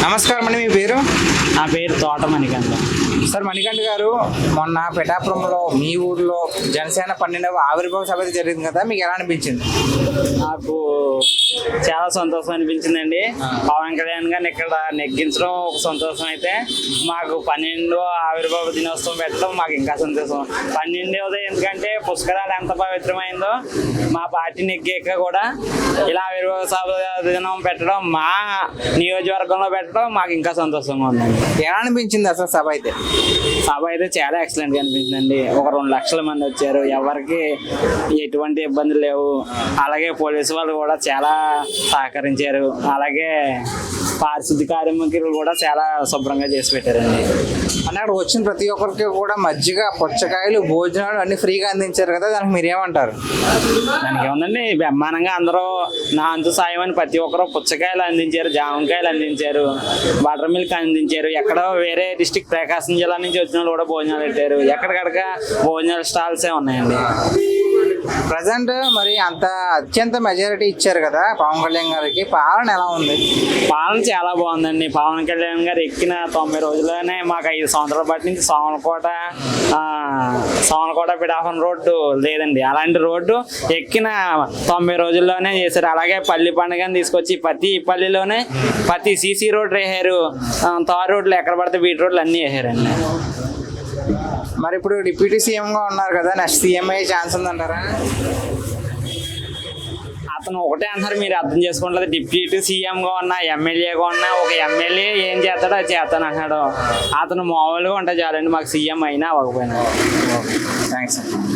నమస్కారం అండి, మీ పేరు? నా పేరు తోట మణికంఠ. సార్ మణికంఠ గారు, మొన్న పిఠాపురంలో మీ ఊర్లో జనసేన 12వ ఆవిర్భావ సభ అయితే జరిగింది కదా, మీకు ఎలా అనిపించింది? నాకు చాలా సంతోషం అనిపించిందండి. పవన్ కళ్యాణ్ గారిని ఇక్కడ నెగ్గించడం ఒక సంతోషం అయితే, మాకు 12వ ఆవిర్భావ దినోత్సవం పెట్టడం మాకు ఇంకా సంతోషం. 12వది ఎందుకంటే పుష్కరాలు ఎంత పవిత్రమైందో, మా పార్టీ నెగ్గాక కూడా ఇలా ఆవిర్భావ సభ దినం పెట్టడం, మా నియోజకవర్గంలో పెట్టడం మాకు ఇంకా సంతోషంగా ఉందండి. ఎలా అనిపించింది అసలు సభ అయితే? సభ అయితే చాలా ఎక్సలెంట్గా అనిపించిందండి. ఒక 2 లక్షల మంది వచ్చారు, ఎవరికి ఎటువంటి ఇబ్బందులు లేవు. అలాగే పోలీసు వాళ్ళు కూడా చాలా సహకరించారు. అలాగే పారిశుద్ధ్య కార్మికులు కూడా చాలా శుభ్రంగా చేసి పెట్టారండి. అంటే అక్కడ వచ్చిన ప్రతి ఒక్కరికి కూడా మజ్జిగ, పుచ్చకాయలు, భోజనాలు అన్ని ఫ్రీగా అందించారు కదా, దానికి మీరు ఏమంటారు? దానికి ఏముందండి, బ్రహ్మాండంగా అందరూ నా అంతు సాయం అని ప్రతి ఒక్కరు పుచ్చకాయలు అందించారు, జామకాయలు అందించారు, వాటర్ మిల్క్ అందించారు. ఎక్కడో వేరే డిస్టిక్ ప్రకాశం జిల్లా నుంచి వచ్చిన వాళ్ళు కూడా భోజనాలు పెట్టారు. ఎక్కడికడక భోజనాల స్టాల్సే ఉన్నాయండి. ప్రజెంట్ మరి అంత అత్యంత మెజారిటీ ఇచ్చారు కదా పవన్ కళ్యాణ్ గారికి, పాలన ఎలా ఉంది? పాలన చాలా బాగుందండి. పవన్ కళ్యాణ్ గారు ఎక్కిన 90 రోజుల్లోనే మాకు 5 సంవత్సరాల పాటు నుంచి సోమలకోట పిఠాపురం రోడ్డు లేదండి. అలాంటి రోడ్డు ఎక్కిన 90 రోజుల్లోనే చేశారు. అలాగే పల్లి పండుగని తీసుకొచ్చి ప్రతి పల్లిలోనే ప్రతి సీసీ రోడ్డు వేసారు. తారు రోడ్లు ఎక్కడ పడితే బీట్ రోడ్లు అన్నీ వేసారండి. మరి ఇప్పుడు డిప్యూటీ సీఎంగా ఉన్నారు కదా, నెక్స్ట్ సీఎం అయ్యే ఛాన్స్ ఉందంటారా? అతను ఒకటే అంటారు, మీరు అర్థం చేసుకోవట్లేదు. డిప్యూటీ సీఎంగా ఉన్నా, ఎమ్మెల్యేగా ఉన్నా, ఒక ఎమ్మెల్యే ఏం చేస్తాడో అది చేస్తాను అంటున్నాడు. అతను మామూలుగా ఉంటే చాలండి, మాకు సీఎం అయినా అవ్వకపోయినా. థ్యాంక్స్.